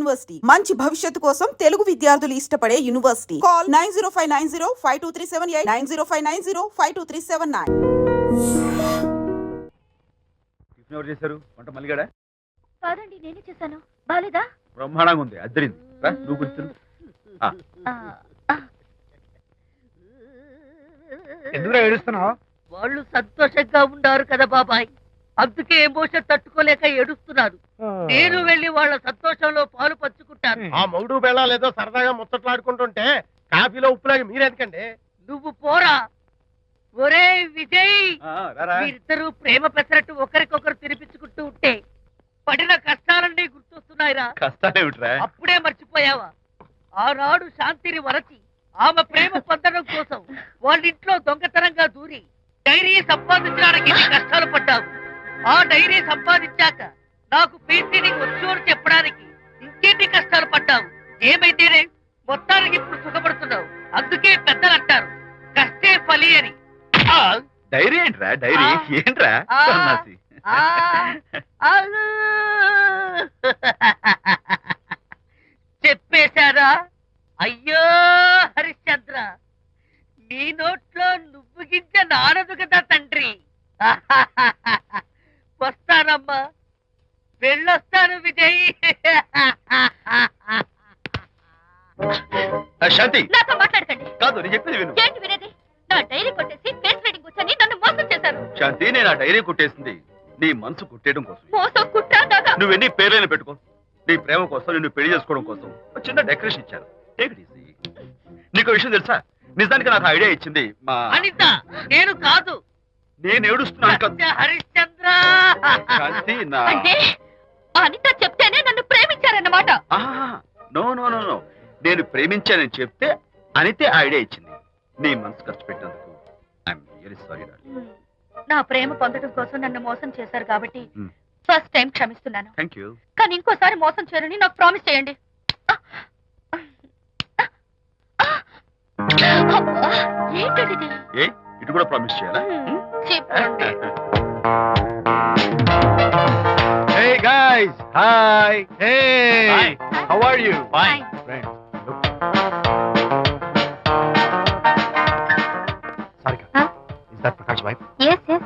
University మంచి భవిష్యత్తు కోసం తెలుగు విద్యార్థులు ఇష్టపడే యూనివర్సిటీ. కాల్ 9059052378 9059052379. ఎవరు చేశారు వంట? మల్లిగాడా? కాదండి, నేనే చేశాను. బాలేదా? బ్రహ్మాండంగా ఉంది, అద్దరింది. నువ్వు కూర్చుని ఎందుకు ఏడుస్తున్నావు? వాళ్ళు సంతోషంగా ఉన్నారు కదా బాబాయ్, అందుకే ఎమోషన్ తట్టుకోలేక ఏడుస్తున్నారు. నేను వెళ్ళి వాళ్ళ సంతోషంలో పాలు పంచుకుంటాను. ఆ మౌడు బెళ్ళాలేదో సరదాగా ముచ్చట్లాడుకుంటుంటే కాఫీలో ఉప్పులాగి మీరెందుకండి? నువ్వు పోరా. ఒరే విజయ్, మీరిద్దరూ ప్రేమ పెసరట్టు ఒకరికొకరు తినిపించుకుంటూ ఉంటే పడిన కష్టాలన్నీ గుర్తొస్తున్నాయిరా. కష్టాలేమిట్రా? అప్పుడే మర్చిపోయావా? ఆనాడు శాంతిని వరచి ఆమె ప్రేమ పొందడం కోసం వాళ్ళింట్లో దొంగతనంగా దూరి డైరీ సంపాదించడానికి ఎన్ని కష్టాలు పడ్డావు. ఆ డైరీ సంపాదించాక నాకు పెయింటింగ్ వచ్చోడు చెప్పడానికి ఇంకెన్ని కష్టాలు పడ్డావు. ఏమైతేనే మొత్తానికి ఇప్పుడు సుఖపడుతున్నావు. అందుకే పెద్దలు అంటారు కష్టే ఫలి అని. డైరీ ఏంట్రా? డైరీ ఏంట్రా? చెప్పేశారా? అయ్యో హరిశ్చంద్ర, నీ నోట్లో నువ్వు గింజ నానదు కదా తండ్రి. వస్తానమ్మా, వెళ్ళొస్తాను విజయ్. శాంతి, నాతో మాట్లాడకండి. కాదు నేను చెప్పేది విను. ఏంటి వినేది? నా డైరీ కొట్టేసి ఫేస్ రీడింగ్ వచ్చని నన్ను మోసం చేశారు. శాంతి, నేను ఆ డైరీ కుట్టేసింది నీ మనసు కుట్టేయడం కోసం. మోసం కుట్రా దాకా. నువ్వెన్ని పేర్లైనా పెట్టుకో, నీ ప్రేమ కోసం, నిన్ను పెళ్లి చేసుకోవడం కోసం ఒక చిన్న డెకరేషన్ ఇచ్చాను. Take it easy. నీకు విషయం తెలుసా? నిజానికి నాకు ఐడియా ఇచ్చింది మా అనిత. నేను కాదు, నేను ఏడుస్తున్నాను కదా హరిశ్చంద్ర. శాంతి, నా అంటే అనిత చెప్తేనే నన్ను ప్రేమించారన్నమాట. నో నో నో నో, నేను ప్రేమించానని చెప్తే అనితే ఐడియా ఇచ్చింది. నీ మనసు ఖర్చు పెట్టినందుకు ఐఎమ్ రియల్లీ సారీ. నా ప్రేమ పొందడం కోసం నన్ను మోసం చేశారు కాబట్టి ఫస్ట్ టైం క్షమిస్తున్నాను. Thank you. కానీ ఇంకోసారి మోసం చేయరని నాకు ప్రామిస్ చేయండి. ఏంటది? ఏ ఇటు కూడా ప్రామిస్ చేయాలా? చెప్పండి. Hey guys, hi. Hey, Hi. how are you? Fine. Friends, look. Sarika, Huh? is that Prakash wife? Yes, yes.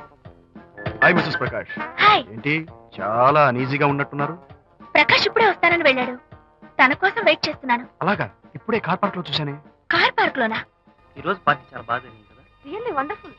Hi, Mrs. Prakash. Hi. ఏంటి చాలా అనీజీగా ఉన్నట్టున్నారు? ప్రకాష్ ఇప్పుడే వస్తానని వెళ్ళాడు. తన కోసం వెయిట్ చేస్తున్నాను. అలాగా, ఇప్పుడే కార్ పార్క్ లో చూశానే. కార్ పార్క్ లోనా? ఈ రోజు పార్టీ చాలా బాగా జరిగింది కదా. Really wonderful.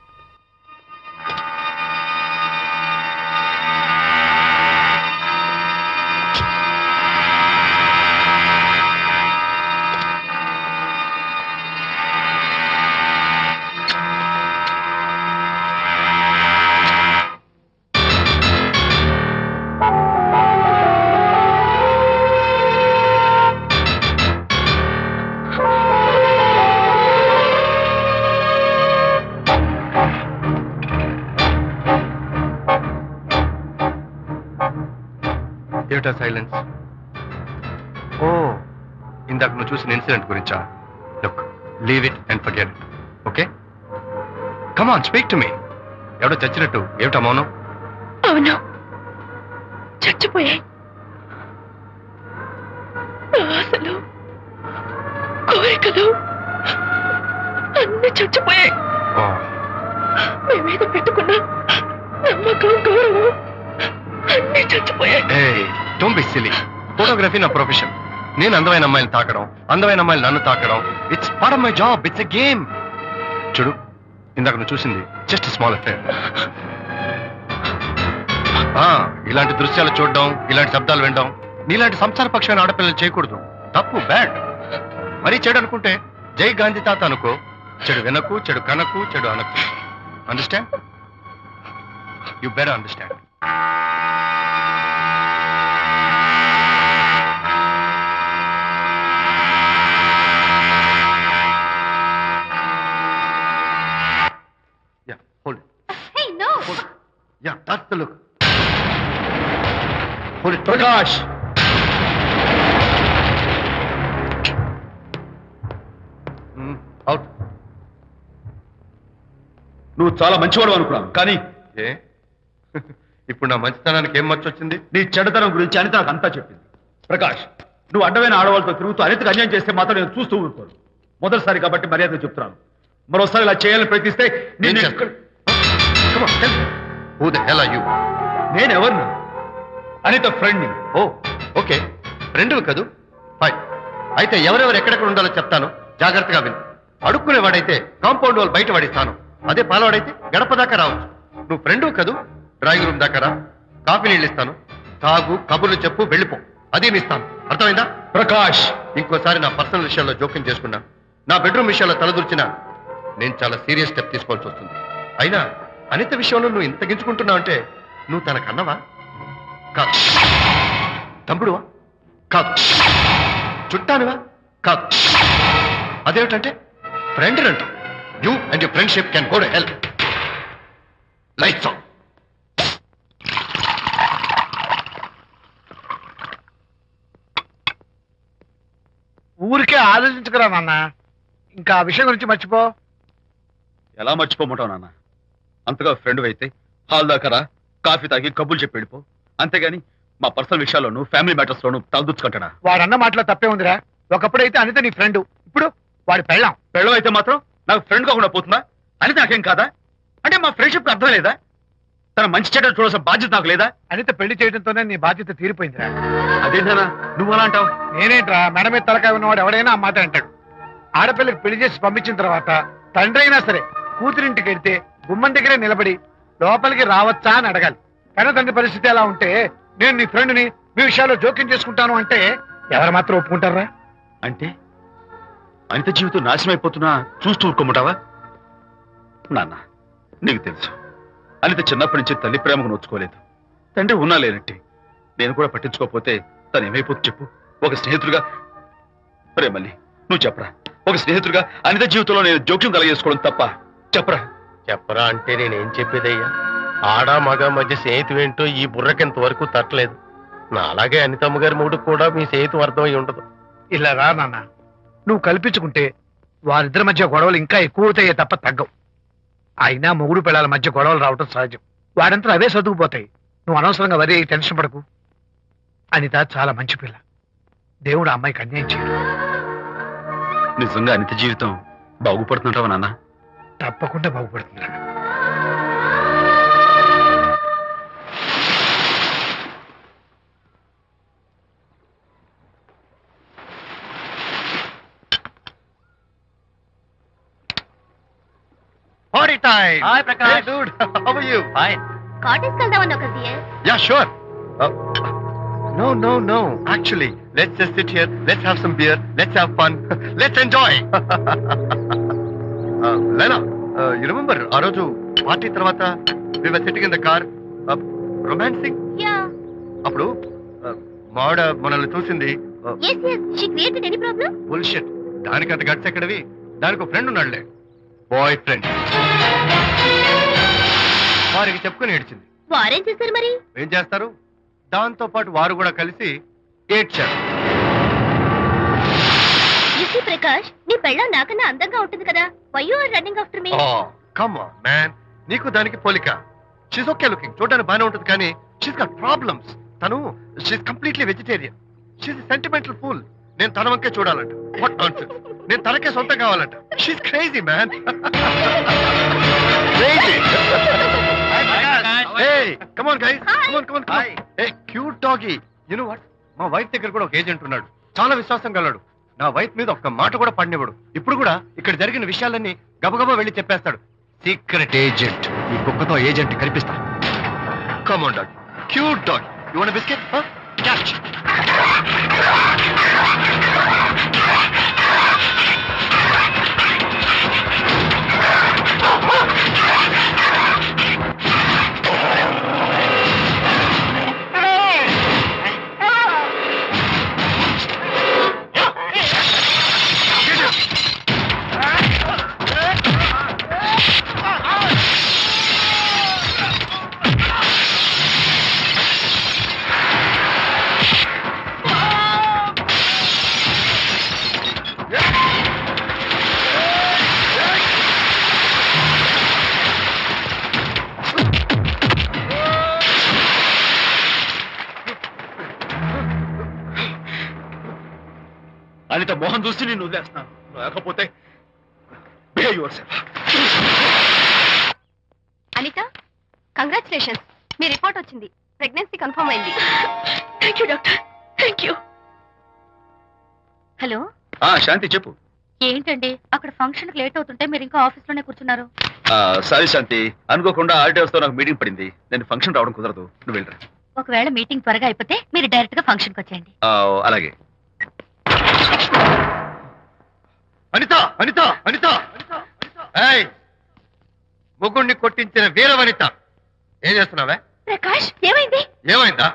ఏమిటా సైలెన్స్? ఓ, ఇందాక నువ్వు చూసిన ఇన్సిడెంట్ గురించా? Look, leave it and forget it. Okay, come on, speak to me. ఎవడో చచ్చినట్టు ఏమిటా మౌనం? అవును, చచ్చిపోయాయి. ఆశలు, కోరికలు అన్ని చచ్చిపోయాయి. మేమేదో పెట్టుకున్న నమ్మకం, గౌరవం అన్ని చచ్చిపోయాయి. Don't be silly. ఫోటోగ్రఫీ నా ప్రొఫెషన్. నేను అందమైన అమ్మాయిని తాకడం, అందమైన అమ్మాయిలు నన్ను తాకడం, it's part of my job. It's a game. చూడు, ఇందాక నువ్వు చూసింది జస్ట్ స్మాల్ అఫేర్. ఇలాంటి దృశ్యాలు చూడడం, ఇలాంటి శబ్దాలు వినడం నీలాంటి సంసార పక్షమైన ఆడపిల్లలు చేయకూడదు. తప్పు, బ్యాడ్. మరీ చెడు అనుకుంటే జై గాంధీ తాత అనుకో. చెడు వినకు, చెడు కనకు, చెడు అనకు. Understand? You better understand. Hold it. Hey, no. Hold it. Yeah, that's the look. Hold it, Prakash. Out. నువ్వు చాలా మంచివాడు అనుకున్నాను, కానీ ఏ ఇప్పుడు నా మంచితనానికి ఏం మచ్చొచ్చింది? నీ చెడుతనం గురించి అనిత నాకు అంతా చెప్పింది. ప్రకాష్, నువ్వు అడ్డమైన ఆడవాళ్ళతో తిరుగుతూ అనితకు అన్యాయం చేస్తే మాత్రం నేను చూస్తూ ఊరుకోను. మొదటిసారి కాబట్టి మర్యాద చెప్తున్నాను. మరోసారి ఇలా చేయాలని ప్రయత్నిస్తే నేను Who the hell are you? నేను ఎవరినా? అనిత ఫ్రెండ్ని. ఓ ఓకే, ఫ్రెండ్ కదూ. ఫైన్. అయితే ఎవరెవరు ఎక్కడెక్కడ ఉండాలో చెప్తాను, జాగ్రత్తగా విను. అడుక్కునేవాడైతే కాంపౌండ్ వాళ్ళు బయట పడిస్తాను. అదే పాలవాడైతే గడప దాకా రావచ్చు. నువ్వు ఫ్రెండ్ కదూ, డ్రాయింగ్ రూమ్ దాకా రా, కాఫీ నీళ్ళు ఇస్తాను, తాగు, కబుర్లు చెప్పు, వెళ్ళిపో. అదే ఇస్తాను. అర్థమైందా? ప్రకాష్, ఇంకోసారి నా పర్సనల్ విషయాల్లో జోక్యం చేసుకున్నా, నా బెడ్రూమ్ విషయాల్లో తలదూర్చినా నేను చాలా సీరియస్ స్టెప్ తీసుకోవాల్సి వస్తుంది. అయినా అనిత విషయంలో నువ్వు ఇంత గించుకుంటున్నావు అంటే నువ్వు తనకన్నవా? కాదు. తమ్ముడువా? కాదు. చుట్టానువా? కాదు. అదేమిటంటే ఫ్రెండ్ అంటావు. You and your friendship can go to hell. Lights on. ఊరికే ఆలోచించుకురా నాన్న, ఇంకా ఆ విషయం గురించి మర్చిపో. ఎలా మర్చిపోమంటావు నాన్న? అంతగా ఫ్రెండ్ అయితే హాల్ దాకా రా, కాఫీ తాగి కబుర్లు చెప్పి వెళ్ళిపో. అంతేగాని మా పర్సనల్ విషయాల్లోనూ ఫ్యామిలీ మ్యాటర్స్ లోనూ తలదూచుకుంటాడా? వాడన్న మాటలో తప్పే ఉందిరా. ఒకప్పుడైతే అనిత నీ ఫ్రెండ్, ఇప్పుడు వాడి పెళ్ళాం. పెళ్ళం అయితే మాత్రం నాకు ఫ్రెండ్ కాకుండా పోతుందా? అనిత నాకేం కాదా? అంటే మా ఫ్రెండ్షిప్ అర్థం లేదా? తన మంచి చెడ్డ చూడాల్సిన బాధ్యత నాకు లేదా? అనిత పెళ్లి చేయడంతోనే నీ బాధ్యత తీరిపోయిందిరా. అదేంటనా నువ్వు అలా అంటావు? నేనేంట్రా, మెడ మీద తలకాయ ఉన్నవాడు ఎవడైనా ఆ మాట అంటాడు. ఆడపిల్లకి పెళ్లి చేసి పంపించిన తర్వాత తండ్రి అయినా సరే కూతురింటికి వెళ్తే గుమ్మం దగ్గరే నిలబడి లోపలికి రావచ్చా అని అడగాలి. కానీ తండ్రి పరిస్థితి ఎలా ఉంటే నేను నీ ఫ్రెండ్ని మీ విషయాల్లో జోక్యం చేసుకుంటాను అంటే ఎవరు మాత్రం ఒప్పుకుంటారా? అంటే అనిత జీవితం నాశనం అయిపోతున్నా చూస్తూ ఊరుకోమంటావా? నాన్న, నీకు తెలుసు అనిత చిన్నప్పటి నుంచి తల్లి ప్రేమకు నోచుకోలేదు. తండ్రి ఉన్నా లేనట్టే. నేను కూడా పట్టించుకోకపోతే తను ఏమైపోతుంది చెప్పు? ఒక స్నేహితుడిగా ప్రేమల్ని నువ్వు చెప్పరా? ఒక స్నేహితుడిగా అనిత జీవితంలో నేను జోక్యం కలగజేసుకోవడం తప్ప? చెప్పరా? చెప్పరా అంటే నేనేం చెప్పేదయ్యా? ఆడ మగ మధ్య స్నేహితం ఏంటో ఈ బుర్రకింత వరకు తట్టలేదు. నా అలాగే అనితమ్మ గారి మూడు కూడా మీ స్నేహితం అర్థమై ఉండదు. ఇలా రా నాన్న, నువ్వు కల్పించుకుంటే వారిద్దరి మధ్య గొడవలు ఇంకా ఎక్కువ అవుతాయే తప్ప తగ్గవు. అయినా మొగుడు పిల్లల మధ్య గొడవలు రావటం సహజం. వాడంతా అవే సర్దుకుపోతాయి. నువ్వు అనవసరంగా వరి టెన్షన్ పడకు. అనిత చాలా మంచి పిల్ల. దేవుడు ఆ అమ్మాయికి అన్యాయం చేయడు. నిజంగా అనిత జీవితం బాగుపడుతుంటావా నాన్న? తప్పకుండా బాగుపడుతుందిరా. Party time! Hi, Prakash. Hey, dude. How are you? Fine. Cottage వెళ్దామని ఒక సియర్. Yeah, sure. No. Actually, let's just sit here. Let's have some beer. Let's have fun. Let's enjoy. Lena, you remember ఆ రోజు party తర్వాత we were sitting in the car, romancing? Yeah. అప్పుడు మావిడ మనల్ని చూసింది. yes she created any problem? Bullshit. దానికంత guts ఎక్కడవి? దానికి ఒక ఫ్రెండ్ ఉన్నాడులే, బాయ్ ఫ్రెండ్. వారికి చెప్పుకొని ఏడ్చింది. వారేం చేశారు మరి? ఏం చేస్తారు? దాంతో పాటు వారు కూడా కలిసి ఏడ్చారు. యూసీ ప్రకాష్, నీ పెళ్ళం నాకన్నా అందంగా ఉంటుంది కదా. Why you are running after me? Come on man, నీకు దానికి పోలిక. షీస్ ఓకే లుకింగ్, చూడడానికి బాగానే ఉంటుంది, కానీ షీస్ గాట్ ప్రాబ్లమ్స్. తను she's completely vegetarian. She's sentimental pool. నేను తన వంకే చూడాలంట. What nonsense. నేను తనకే సొంతం కావాలంట. She's crazy man. Crazy. Hey, come on guys. Come on. Hey, cute doggy. You know what? మా వైఫ్ దగ్గర కూడా ఒక ఏజెంట్ ఉన్నాడు. చాలా విశ్వాసం గలడు. నా వైఫ్ మీద ఒక్క మాట కూడా పడినివ్వడు. ఇప్పుడు కూడా ఇక్కడ జరిగిన విషయాలన్నీ గబగబా వెళ్ళి చెప్పేస్తాడు. Secret agent. ఈ కుక్కతో ఏజెంట్ కనిపిస్తా. Come on dog. Cute dog. You want a biscuit? Huh? Catch. Anitha Mohan చూసి నేను వదిలేస్తున్నాను, లేకపోతే behave yourself. అనిత, కంగ్రాచులేషన్స్, మీ రిపోర్ట్ వచ్చింది, ప్రెగ్నెన్సీ కన్ఫర్మ్ అయింది. Thank you doctor, thank you. Hello, Shanti చెప్పు. ఏంటండి అక్కడ ఫంక్షన్ లేట్ అవుతుంటే మీరు ఇంకా ఆఫీస్ లోనే కూర్చున్నారు? సారీ శాంతి, అనుకోకుండా ఆర్టీఎస్ తో నాకు మీటింగ్ పడింది, నేను ఫంక్షన్ రావడం కుదరదు, నువ్వు వెళ్ళరా. ఒకవేళ మీటింగ్ త్వరగా అయిపోతే మీరు డైరెక్ట్ గా ఫంక్షన్ కి వచ్చేయండి. అలాగే. అనిత అనిత అనిత, ముగ్గుడిని కొట్టించిన వీర వనిత, ఏం చేస్తున్నావే? ప్రకాష్, ఏమైంది? ఏమైందా?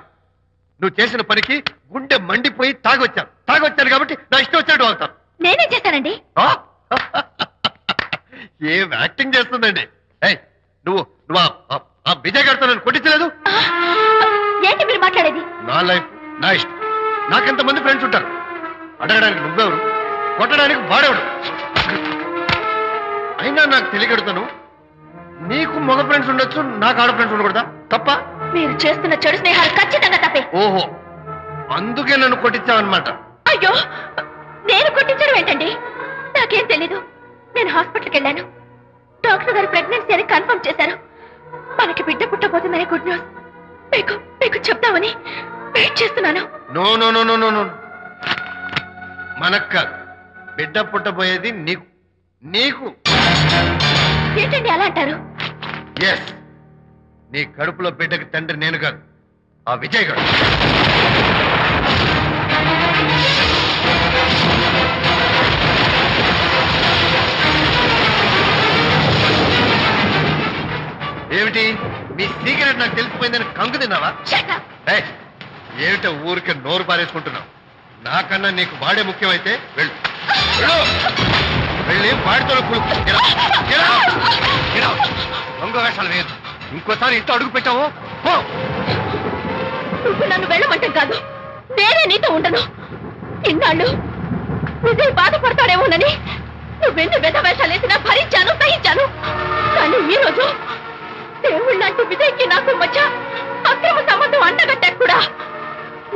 నువ్వు చేసిన పనికి గుండె మండిపోయి తాగొచ్చాను కాబట్టి నా ఇష్టం వచ్చాడు అవుతాను. నేనేం చేశానండి? ఏం యాక్టింగ్ చేస్తుందండి. నువ్వు నువ్వు ఆ విజయ్ గారితో నన్ను కొట్టించలేదు. ఏంటి మీరు మాట్లాడేది? నా లైఫ్ నా ఇష్టం, నాకెంతమంది ఫ్రెండ్స్ ఉంటారు. అడగడానికి నువ్వెవరు, కొట్టడానికి వాడేవాడు. అయినా నాకు తెలియగడుతాను, నీకు మగ ఫ్రెండ్స్ ఉండొచ్చు, నాకు ఆడ ఫ్రెండ్స్ ఉండకూడదా? తప్ప? మీరు చేస్తున్న చెడు స్నేహాలు ఖచ్చితంగా తప్పే. ఓహో, అందుకే నన్ను కొట్టించావన్నమాట. అయ్యో, నేను కొట్టించడం ఏంటండి? నాకేం తెలీదు. నేను హాస్పిటల్కి వెళ్ళాను, డాక్టర్ గారు ప్రెగ్నెన్సీ అని కన్ఫర్మ్ చేశారు. మనకి బిడ్డ పుట్టబోతుందని గుడ్ న్యూస్ మీకు చెప్తామని వెయిట్ చేస్తున్నాను. No no no no no no, మనక్క బిడ్డ పుట్టబోయేది నీకు. నీకు ఏంటండి అలా అంటారు? ఎస్, నీ కడుపులో బిడ్డకి తండ్రి నేను కాదు, ఆ విజయ్ గారు. ఏమిటి మీ సీక్రెట్ నాకు తెలిసిపోయిందని కంగు తిన్నావా? ఏమిటో ఊరికే నోరు పారేసుకుంటున్నావు? నాకన్నా నీకు వాడే ముఖ్యమైతే వెళ్ళు, వెళ్ళి వాడితో దొంగ వేషాలు వేయద్దు. ఇంకోసారి ఇంట్లో అడుగు పెట్టావు నువ్వు నన్ను వెళ్ళమంటాం కాదు, నేనే నీతో ఉండను. ఇన్నాళ్ళు విజయ్ బాధపడతాడేమోనని నువ్వెన్ని వేషాలు వేసినా భరించాను, సహించాను. కానీ ఈ రోజు దేవుళ్ళంటూ విజయ్కి నాకు మధ్య అక్రమ సంబంధం అంటగట్టాక కూడా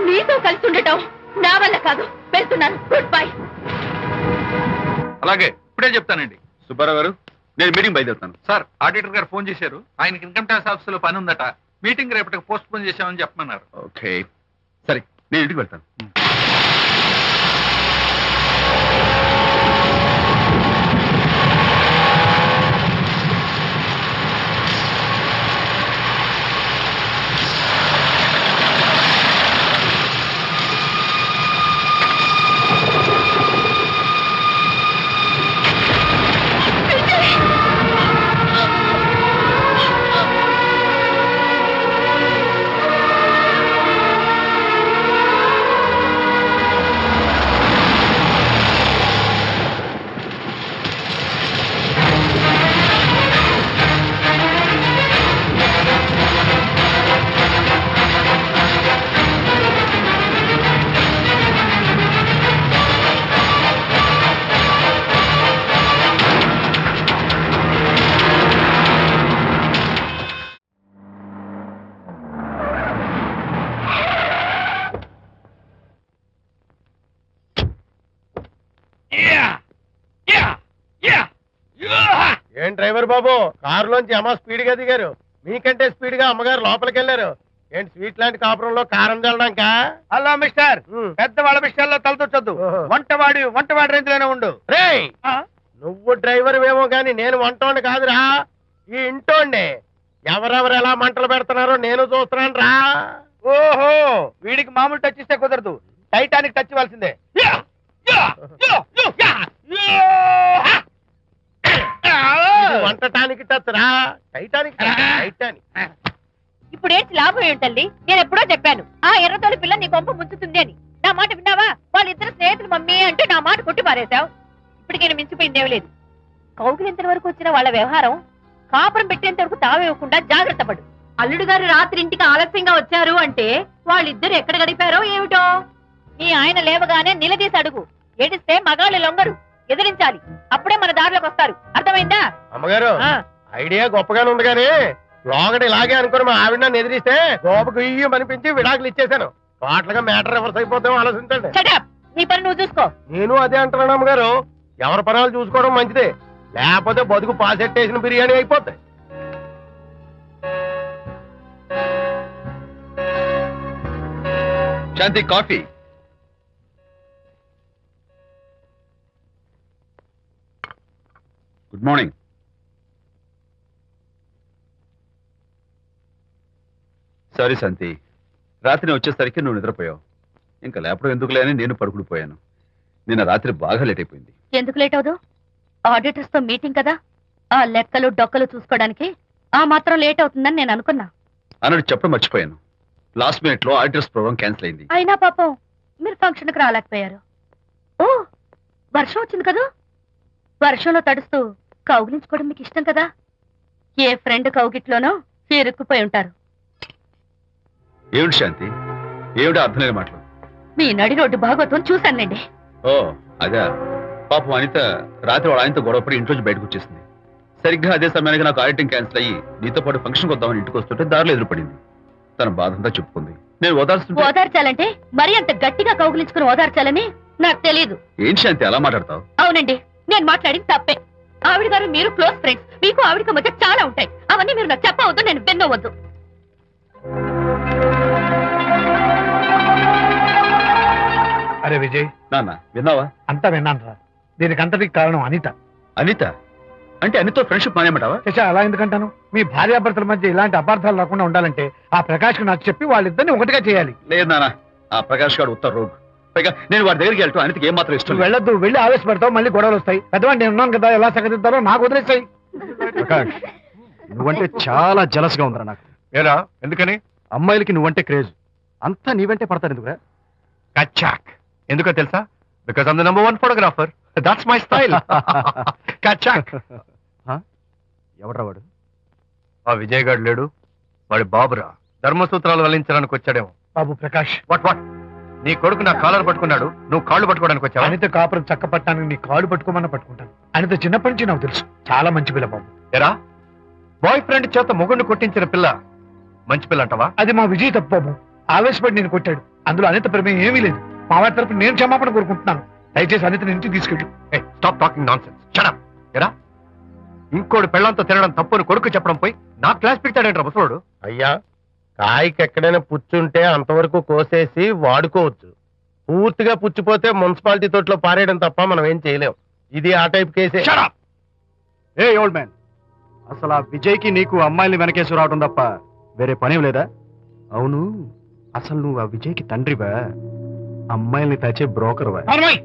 నీతో కలిసి ఉండటం నా వల్ల కాదు. వెళ్తున్నాను, గుడ్ బై. అలాగే, ఇప్పుడే చెప్తానండి. సుబ్బారావు గారు, నేను మీటింగ్ బయలుదేరుతాను. సార్, ఆడిటర్ గారు ఫోన్ చేశారు, ఆయనకి ఇన్కమ్ ట్యాక్స్ ఆఫీస్ లో పని ఉందట, మీటింగ్ రేపటికి పోస్ట్ పోన్ చేశామని చెప్పమన్నారు. ఓకే, సరే, నేను ఇంటికి వెళ్తాను. ఏం డ్రైవర్ బాబు, కారులోంచి అమ్మ స్పీడ్ గా దిగారు, మీకంటే స్పీడ్ గా అమ్మగారు లోపలికి వెళ్ళారు. ఏంటి స్వీట్ లాంటి కాపురంలో కారం చల్లడానికా? హలో మిస్టర్, పెద్దవాళ్ళ విషయాల్లో తలదొచ్చొద్దు. వంటవాడి రేంజ్ లోనే ఉండు. రేయ్, నువ్వు డ్రైవర్ ఏమో గాని నేను వంటోండి కాదురా, ఈ ఇంటోండి. ఎవరెవరు ఎలా మంటలు పెడుతున్నారో నేను చూస్తున్నాను రా. ఓహో, వీడికి మామూలు టచ్ ఇస్తే కుదరదు, టైటానిక్ టచ్ ఇవ్వాల్సిందే. ఇది వంటటానికి టచ్ రా, టైటానిక్ టైటానిక్. ఇప్పుడేంటి లాభం ఏంటల్లి? నేను ఎప్పుడో చెప్పాను ఆ ఎర్రతోలి పిల్ల నీ కొంప ముంచుతుంది అని. నా మాట విన్నావా? వాళ్ళిద్దరు స్నేహితులు మమ్మీ అంటే నా మాట కొట్టి పారేశావు. ఇప్పటికైనా మించిపోయిందేం లేదు. కౌగిలింత వరకు వచ్చిన వాళ్ళ వ్యవహారం కాపురం పెట్టేంత వరకు తావేయకుండా జాగ్రత్త పడు. అల్లుడు గారు రాత్రి ఇంటికి ఆలస్యంగా వచ్చారు అంటే వాళ్ళిద్దరు ఎక్కడ గడిపారో ఏమిటో. నీ ఆయన లేవగానే నిలదీసి అడుగు. ఏడిస్తే మగాళ్ళు లొంగరు, ఎదిరించాలి. అప్పుడే మన దారిలోకి వస్తారు. అర్థమైందా? అమ్మగారు, ఐడియా గొప్పగానే ఉంది కానీ లోగడి ఇలాగే అనుకుని మా ఆవిడ నన్ను ఎదిరిస్తే గోపకు ఇయ్యం అనిపించి విడాకులు ఇచ్చేశాను. టోటల్ గా మ్యాటర్ రివర్స్ అయిపోతాం, ఆలోచించండి. Shut up. నీ పని నువ్వు చూసుకో. నేను అదే అంటున్నాను అమ్మగారు. ఎవరి పనాలు చూసుకోవడం మంచిదే, లేకపోతే బతుకు పాసెట్టేసిన బిర్యానీ అయిపోతాయి. శాంతి కాఫీ. Good morning. సారీ శాంతి, రాత్రి వచ్చేసరికి నువ్వు నిద్రపోయావు. ఇంకా లేపడం ఎందుకులే అని నేను పడుకుడిపోయాను. నిన్న రాత్రి బాగా లేట్ అయిపోయింది. ఎందుకు లేట్ అవదు? ఆడిటర్స్ తో మీటింగ్ కదా, ఆ లెక్కలు డొక్కలు చూసుకోవడానికి ఆ మాత్రం లేట్ అవుతుందని నేను అనుకున్నా. అన్నట్టు చెప్పడం మర్చిపోయాను. లాస్ట్ మినిట్ లో ఆడిటర్స్ ప్రోగ్రామ్ క్యాన్సిల్ అయింది. అయినా పాపం మీరు ఫంక్షన్ కి రాలేకపోయారు. ఓ, వర్షం వచ్చింది కదా, వర్షంలో తడుస్తూ కౌగిలించుకోవడం మీకు ఇష్టం కదా. ఏ ఫ్రెండ్ కౌగిట్లోనో ఇరుక్కుపోయి ఉంటారు. ఏమిటి శాంతి, ఏమిటి అర్థం లేని మాటలు? మీ నడి రోడ్డు భాగవతం చూశానండి. ఓ అదే, పాపం అనిత రాత్రి వాళ్ళ ఆయనతో గొడవపడి ఇంట్లోంచి బయటకు వచ్చేసింది. సరిగ్గా అదే సమయానికి నాకు ఆడిటింగ్ క్యాన్సిల్ అయ్యి నీతో పాటు ఫంక్షన్కి వద్దామని ఇంటికి వస్తుంటే దారిలో ఎదురుపడింది. తన బాధంతా చెప్పుకుంది. నేను ఓదార్చాలంటే మరి అంత గట్టిగా కౌగిలించుకుని ఓదార్చాలని నాకు తెలియదు. ఏం శాంతి అలా మాట్లాడతావు? అవునండి, నేను మాట్లాడింది తప్పే. ఆవిడ గారు మీరు క్లోజ్ ఫ్రెండ్స్, మీకు ఆవిడకి మధ్య చాలా ఉంటాయి. అవన్నీ మీరు నాకు చెప్పవద్దు, నేను విన్నవద్దు. అరే విజయ్, నాన్న విన్నావా? అంతా విన్నాను రా. దీనికి అంతటికి కారణం అనిత. అనిత అంటే అనితో ఫ్రెండ్షిప్ మానేమంటావా? శశా, అలా ఎందుకంటాను? మీ భార్యాభర్తల మధ్య ఇలాంటి అపార్థాలు రాకుండా ఉండాలంటే ఆ ప్రకాష్ కు నాకు చెప్పి వాళ్ళిద్దరిని ఒకటిగా చేయాలి. లేదు నాన్న, ఆ ప్రకాష్ గారు ఉత్తర రోగ్. పైగా నేను వాడి దగ్గరికి వెళ్తాను. అనితకి ఏం మాత్రం ఇష్టం నువ్వు వెళ్ళొద్దు, వెళ్ళి ఆవేశపడతావు, మళ్ళీ గొడవలు వస్తాయి. పెద్దవాడిని నేను ఉన్నాను కదా, ఎలా సగదిద్దారో నాకు వదిలేస్తాయి. ప్రకాష్, నువ్వంటే చాలా జలస్ గా ఉందిరా నాకు. ఏరా ఎందుకని? అమ్మాయిలకి నువ్వంటే క్రేజ్, అంతా నీవంటే పడతారు ఎందుకురా? కచ్చాక్. ఎందుకో తెలుసా? Because I'm the number 1 photographer. That's my style. కచ్చాక్. ఎవడ్రా వాడు? ఆ విజయ్ గారు లేడు, వాడి బాబురా. ధర్మసూత్రాలు వల్లించడానికి వచ్చాడేమో. బాబు ప్రకాష్, వాట్ నీ కొడుకు నా కాలర్ పట్టుకున్నాడు, నువ్వు కాళ్ళు పట్టుకోవడానికి వచ్చావా? అనిత కాపురం చక్క పట్టడానికి నీ కాళ్ళు పట్టుకోమన్నా పట్టుకుంటాను. అనిత చిన్నప్పటి నుంచి నాకు తెలుసు, చాలా మంచి పిల్ల బాబు. ఎరా, బాయ్ ఫ్రెండ్ చేత మొగుడిని కొట్టించిన పిల్ల మంచి పిల్ల అంటావా? అది మా విజయ్ తప్పు బాబు. ఆవేశపడి నేను కొట్టాడు. అందులో అనిత ప్రమేయం ఏమీ లేదు. మా వారి తరపు నేను క్షమాపణ కోరుకుంటున్నాను. దయచేసి అనితని ఇంటికి తీసుకెళ్ళు. Stop talking nonsense. Shut up. ఎరా, ఇంకోటి పెళ్ళంతో తినడం తప్పుని కొడుకు చెప్పడం పోయి నా క్లాస్ పిక్తాడంటారా ముసలోడు? అయ్యా, కాయకి ఎక్కడైనా పుచ్చుంటే అంతవరకు కోసేసి వాడుకోవచ్చు. పూర్తిగా పుచ్చిపోతే మున్సిపాలిటీ తోటలో పారేయడం తప్ప మనం ఏం చేయలేం. ఇది ఆ టైప్ కేసే. Shut up! ఏ ఓల్డ్ మ్యాన్, అసలు ఆ విజయ్కి నీకు అమ్మాయిల్ని వెనకేసి రావడం తప్ప వేరే పనేం లేదా? అవును, అసలు నువ్వు ఆ విజయ్కి తండ్రివా, అమ్మాయిల్ని తెచ్చే బ్రోకర్వా? అమ్మాయి,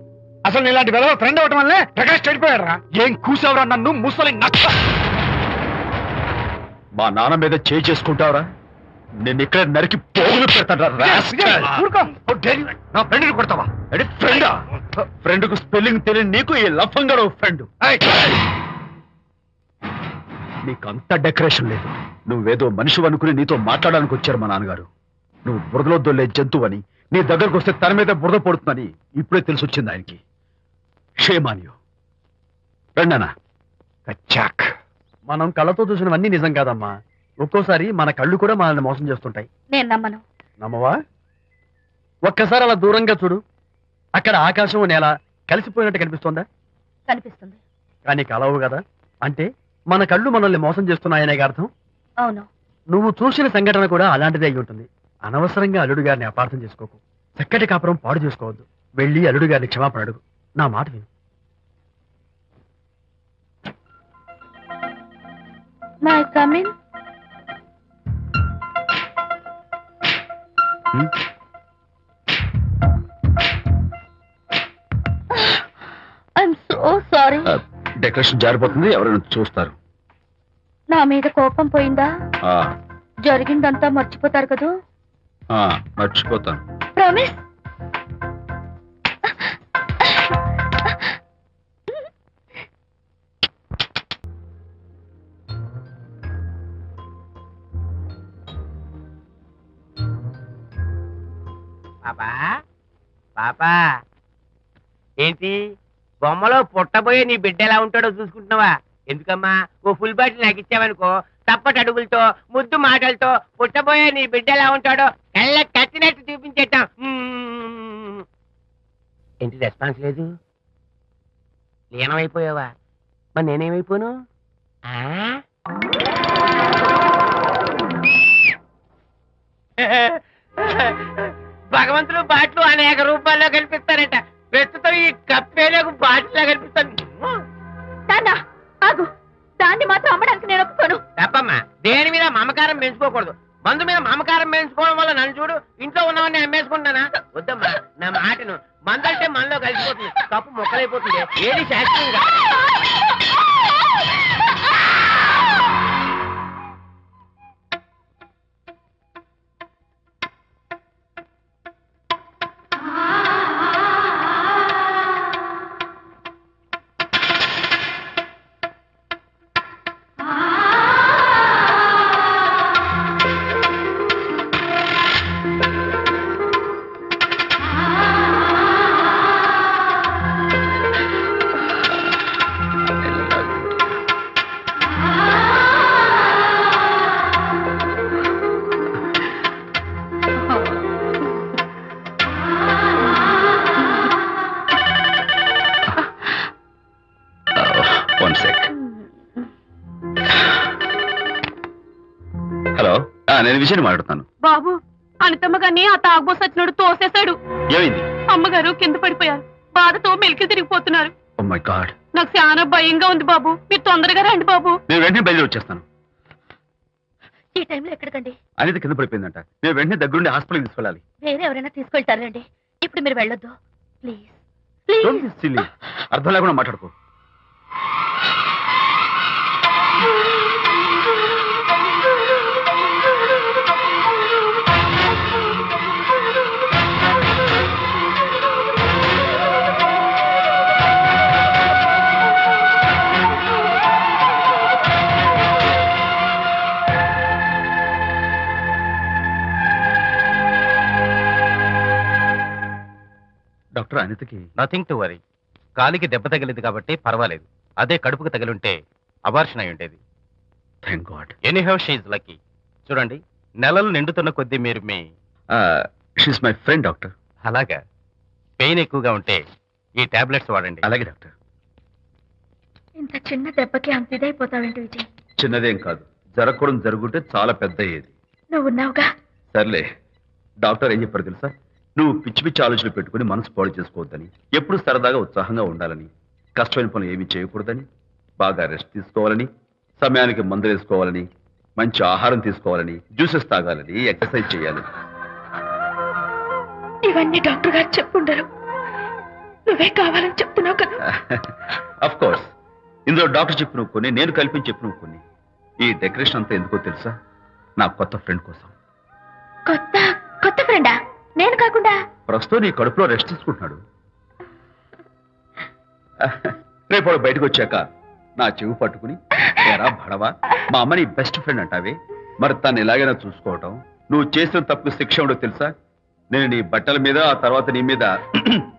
అసలు నీ ఇలాంటి వెధవ ఫ్రెండ్ అవటం వల్లే ప్రకాష్ చెడిపోయాడు రా. ఏం కూసావురా నన్ను ముసలి నచ్చ? మా నాన్న మీద చేయి చేసుకుంటావరా? నేను ఇక్కడ నరికి పోగులు పెడతాను. ఊరుకో. నా ఫ్రెండ్ని కొడతావా? ఫ్రెండా? ఫ్రెండ్ కు స్పెల్లింగ్ తెలియని నీకు ఈ లఫంగా ఫ్రెండ్. నీకంత డెకరేషన్ లేదు. నువ్వేదో మనిషి అనుకుని నీతో మాట్లాడడానికి వచ్చారు మా నాన్నగారు. నువ్వు బురదలో దొల్లే జంతువు అని, నీ దగ్గరకు వస్తే తన మీద బురద పడుతుందని ఇప్పుడే తెలిసి వచ్చింది ఆయనకి. షేమాన్యు రండనా. కచ్చాక్. మనం కళ్ళతో చూసినవన్నీ నిజం కాదమ్మా. ఒక్కోసారి మన కళ్ళు కూడా మనల్ని మోసం చేస్తుంటాయి. నేను నమ్మను. నమ్మవా? ఒక్కసారి అలా దూరంగా చూడు. అక్కడ ఆకాశం నేల కలిసిపోయినట్టు కనిపిస్తోందా? కనిపిస్తుంది. కానీ కలవు కదా. అంటే మన కళ్ళు మనల్ని మోసం చేస్తున్నాయనే అర్థం. అవును. నువ్వు చూసిన సంఘటన కూడా అలాంటిదే అయి ఉంటుంది. అనవసరంగా అల్లుడు గారిని అపార్థం చేసుకోకు. చక్కటి కాపురం పాడు చేసుకోవద్దు. వెళ్ళి అల్లుడు గారిని క్షమాపణ అడుగు. నా మాట విను. May come in. I'm so sorry. Decoration జారిపోతుంది, ఎవరైనా చూస్తారు. నా మీద కోపం పోయిందా? ఆ, జరిగిందంతా మర్చిపోతారు కదూ? ఆ, మర్చిపోతాను. ప్రామిస్. పాపా, పాపా, ఏంటి బొమ్మలో పుట్టబోయే నీ బిడ్డ ఎలా ఉంటాడో చూసుకుంటున్నావా? ఎందుకమ్మా, ఓ ఫుల్ బాటిల్ నాకు ఇచ్చావనుకో, తప్పటి అడుగులతో ముద్దు మాటలతో పుట్టబోయే నీ బిడ్డ ఎలా ఉంటాడో కళ్ళ కట్టినట్టు చూపించేటాం. ఏంటి రెస్పాన్స్ లేదు? లీనమైపోయావా? మరి నేనేమైపోను? ఆ? భగవంతుడు బాట్లు అనేక రూపాల్లో కనిపిస్తారట. ప్రస్తుతం ఈ కప్పేలకు బాటిలా కనిపిస్తాను. నాన్న ఆగు, దాన్ని మాత్రం అమ్మడానికి నేను ఒప్పుకోను. తప్పమ్మా, దేని మీద మమకారం పెంచుకోకూడదు. మందు మీద మమకారం పెంచుకోవడం వల్ల నన్ను చూడు, ఇంట్లో ఉన్నవన్నీ అమ్మేసుకుంటానా? వద్దమ్మా, నా మాటను. మందంటే మనలో కలిసిపోతుంది, కప్పు మొక్కలైపోతుంది. ఏది శాస్త్రీయంగా హలో, నేను విజయ్ మాట్లాడుతాను. బాబు, అనితమ్మ గారిని ఆ తాగుబోసు వచ్చినోడు తోసేశాడు. ఏమైంది? అమ్మగారు కింద పడిపోయారు. బాధతో మెలికి తిరిగిపోతున్నారు. ఓ మై గాడ్, నాకు చాలా భయంగా ఉంది బాబు. మీరు తొందరగా రండి బాబు. నేను వెంటనే బయలుదేరి వచ్చేస్తాను. ఈ టైంలో ఎక్కడికండి? అనిత కింద పడిపోయిందంట. నేను వెంటనే దగ్గరుండి హాస్పిటల్కి తీసుకెళ్ళాలి. వేరే ఎవరైనా తీసుకెళ్తారండి. ఇప్పుడు మీరు వెళ్ళొద్దు ప్లీజ్. Don't be silly. అర్థం లేకుండా మాట్లాడుకో. డాక్టర్, అనితకి నథింగ్ టు వరీ. కాలికి దెబ్బ తగిలింది కాబట్టి పర్వాలేదు. అదే కడుపుకు తగిలింటే అబార్షన్ అయి ఉండేది. Thank God. Anyhow she's lucky. చూడండి, నెలలు నిండుతున్న కొద్దీ మీరు మీ షీస్ మై ఫ్రెండ్ డాక్టర్. అలాగా, పెయిన్ ఎక్కువగా ఉంటే ఈ టాబ్లెట్స్ వాడండి. అలాగే డాక్టర్. ఇంత చిన్న దెబ్బకి అంత ఇదైపోతావేంటి విజయ్? చిన్నదేం కాదు, జరగకూడదు జరుగుంటే చాలా పెద్ద అయ్యేది. నువ్వున్నావుగా. సర్లే, డాక్టర్ ఏం చెప్పారు తెలుసా? నువ్వు పిచ్చి పిచ్చి ఆలోచనలు పెట్టుకుని మనసు పాడు చేసుకోవద్దని, ఎప్పుడు సరదాగా ఉత్సాహంగా ఉండాలని, కష్టమైన పనులు ఏమీ చేయకూడదని, బాగా రెస్ట్ తీసుకోవాలని, సమయానికి మందులు వేసుకోవాలని, మంచి ఆహారం తీసుకోవాలని, జ్యూసెస్ తాగాలని, ఎక్సర్సైజ్ చేయాలి. ఇవన్నీ డాక్టర్ గారు చెప్పుండరు, నువ్వే కావాలని చెప్తున్నావు కదా. అఫ్ కోర్స్, ఇందులో డాక్టర్ చెప్పిన కొన్ని, నేను కల్పించి చెప్పిన కొన్ని. ఈ డెకరేషన్ అంతా ఎందుకో తెలుసా? నా కొత్త ఫ్రెండ్ కోసం. కొత్త కొత్త ఫ్రెండా? నేను కాకుండా? ప్రస్తుతం నీ కడుపులో రెస్ట్ తీసుకుంటున్నాడు. రేపు వాడు బయటకు వచ్చాక నా చెవి పట్టుకుని, ఏరా భడవా, మా అమ్మ నీ బెస్ట్ ఫ్రెండ్ అంటావే, మరి తను ఎలాగైనా చూసుకోవటం, నువ్వు చేసిన తప్పు శిక్ష ఉండో తెలుసా? నేను నీ బట్టల మీద, ఆ తర్వాత నీ మీద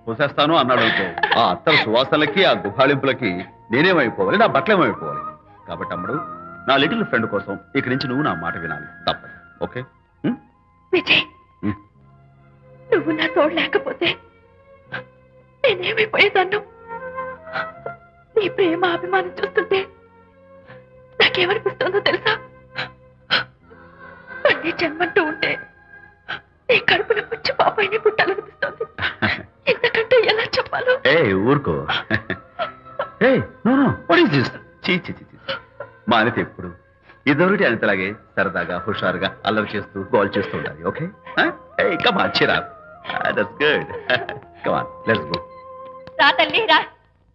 పోసేస్తాను అన్నాడు అనుకో, ఆ అత్తల సువాసనలకి, ఆ గుహాళింపులకి నేనేమైపోవాలి, నా బట్టలేమైపోవాలి. కాబట్టి అమ్మడు, నా లిటిల్ ఫ్రెండ్ కోసం ఇక్కడి నుంచి నువ్వు నా మాట వినాలి, తప్పదు. ఓకే? విజయ్, నువ్వు నా తోడు లేకపోతే నేనేమైపోయేదాన్ను. నీ ప్రేమ అభిమానం చూస్తుంటే నాకేమనిపిస్తుందో తెలుసా? అన్ని జన్మంటూ ఉంటే నీ కడుపున వచ్చి పాపాయిని పుట్టాలనిపిస్తుంది. ఇంతకంటే ఎలా చెప్పాలో? ఏ ఊరుకో. ఏ no no, what is this? చీ చీ చీ. మా అనిత ఎప్పుడు ఇదొకటి అనితలాగే సరదాగా, హుషారుగా అల్లరి చేస్తూ, గోల్ చేస్తూ ఉండాలి. Okay? Come on, cheer up. That's good. Come on, let's go. రా తల్లి రా.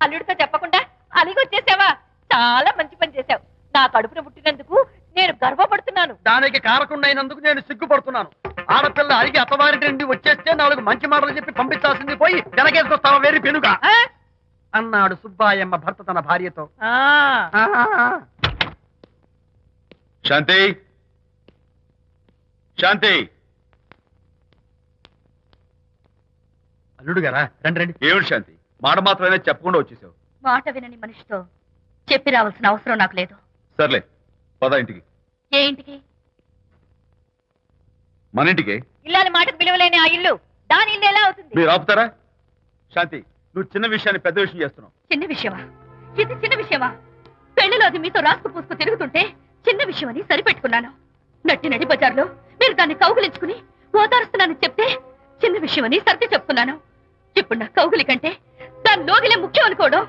అల్లుడితో చెప్పకుండా అలిగొచ్చేసావా? చాలా మంచి పని చేశావు. నా కడుపున పుట్టినందుకు నేను గర్వపడుతున్నాను. దానికి కారకుండైనందుకు నేను సిగ్గుపడుతున్నాను. ఆడపిల్ల అడిగి అత్తవారింటి నుండి వచ్చేస్తే 4 మంచి మాటలు చెప్పి పంపించాల్సింది పోయి వెనకేసుకొస్తావా వేరు పెనుగా అన్నాడు సుబ్బాయమ్మ భర్త తన భార్యతో. శాంతి, శాంతి. అల్లుడు గారా, రండి రండి. ఏమిటి శాంతి, మాట మాత్రమే చెప్పకుండా వచ్చేసావు? మాట వినని మనిషితో చెప్పి రావాల్సిన అవసరం నాకు లేదు. సర్లే, పద ఇంటికి. ఏ ఇంటికి? మన ఇంటికి. ఇల్లాలి మాటకు విలువలేని ఆ ఇల్లు, దాని ఇల్లు ఎలా అవుతుంది? మీరు ఆపుతారా? శాంతి, నువ్వు చిన్న విషయాన్ని పెద్ద విషయం చేస్తున్నావు. చిన్న విషయమా? ఇది చిన్న విషయమా? పెళ్లిలో అది మీతో రాసుకు పూసుకు తిరుగుతుంటే చిన్న విషయమని సరిపెట్టుకున్నాను. నట్టి నడి బజార్లో మీరు దాన్ని కౌగులించుకుని ఓదారుస్తున్నానని చెప్తే చిన్న విషయమని సర్ది చెప్తున్నాను. ఇప్పుడు నా కౌగులి కంటే దాని లోగిలే ముఖ్యం అనుకోవడం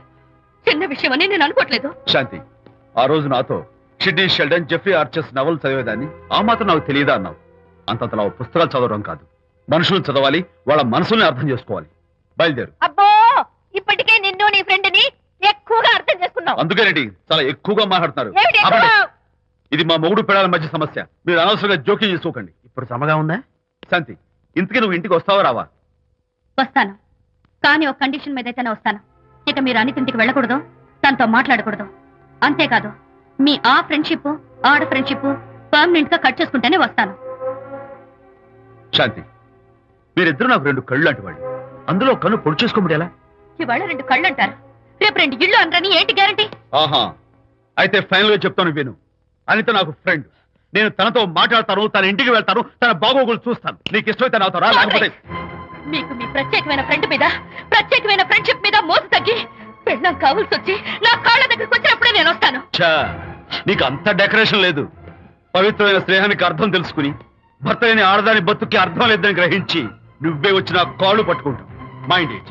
చిన్న విషయమని నేను అనుకోవట్లేదు. శాంతి, ఆ రోజు నాతో Sidney Sheldon, Jeffrey Archer's novel చదివేదాన్ని ఆ మాత్రం నాకు తెలియదా అన్నావు. అంతంతలా పుస్తకాలు చదవడం కాదు, మనుషులను చదవాలి, వాళ్ళ మనసుల్ని అర్థం చేసుకోవాలి. బయలుదేరు. అబ్బో, ఇప్పటికే నిన్ను నీ ఫ్రెండ్ ని ఎక్కువగా అర్థం చేసుకున్నావు. అందుకేనండి చాలా ఎక్కువగా మాట్లాడుతున్నారు. ఏమిటి ఎక్కువ? ఆపండి. ఇది మా మొగుడు పిల్లల మధ్య సమస్య, మీరు అనవసరంగా జోక్యం చేసుకోకండి. ఇప్పుడు సమగా ఉందా? శాంతి, ఇంతకీ నువ్వు ఇంటికి వస్తావా రావా? వస్తాను, కానీ ఒక కండిషన్ మీద అయితేనే వస్తాను. ఇక మీరు అనితింటికి వెళ్ళకూడదు, తనతో మాట్లాడకూడదు. అంతేకాదు, మీ ఆ ఫ్రెండ్షిప్ ఆడ ఫ్రెండ్షిప్ పర్మనెంట్ గా కట్ చేసుకుంటేనే వస్తాను. శాంతి, మీరిద్దరు నాకు రెండు కళ్ళు లాంటి వాళ్ళు. అందులో కన్ను పొడి చేసుకోబడి ఎలా? ఇవాళ రెండు కళ్ళు అంటారు, రేపు రెండు ఇళ్ళు అనరని ఏంటి గ్యారంటీ? ఆహా, అయితే ఫైనల్ గా చెప్తాను విను. అనిత నాకు ఫ్రెండ్. నేను తనతో మాట్లాడతాను, తన ఇంటికి వెళ్తాను, తన బాగోగులు చూస్తాను. నీకు ఇష్టమైతే నాతో రా, లేకపోతే మీకు మీ ప్రత్యేకమైన ఫ్రెండ్ మీద, ప్రత్యేకమైన ఫ్రెండ్షిప్ మీద మోసు తగ్గి పెళ్ళం కావాల్సి వచ్చి నా కాళ్ళ దగ్గరికి వచ్చినప్పుడే నేను వస్తాను. ఛా, నీకు అంత డెకరేషన్ లేదు. పవిత్రమైన స్నేహానికి అర్థం తెలుసుకుని భర్త లేని ఆడదాని బతుక్కి అర్థం లేదని గ్రహించి నువ్వే వచ్చి నా కాళ్ళు పట్టుకుంటావు. Mind it.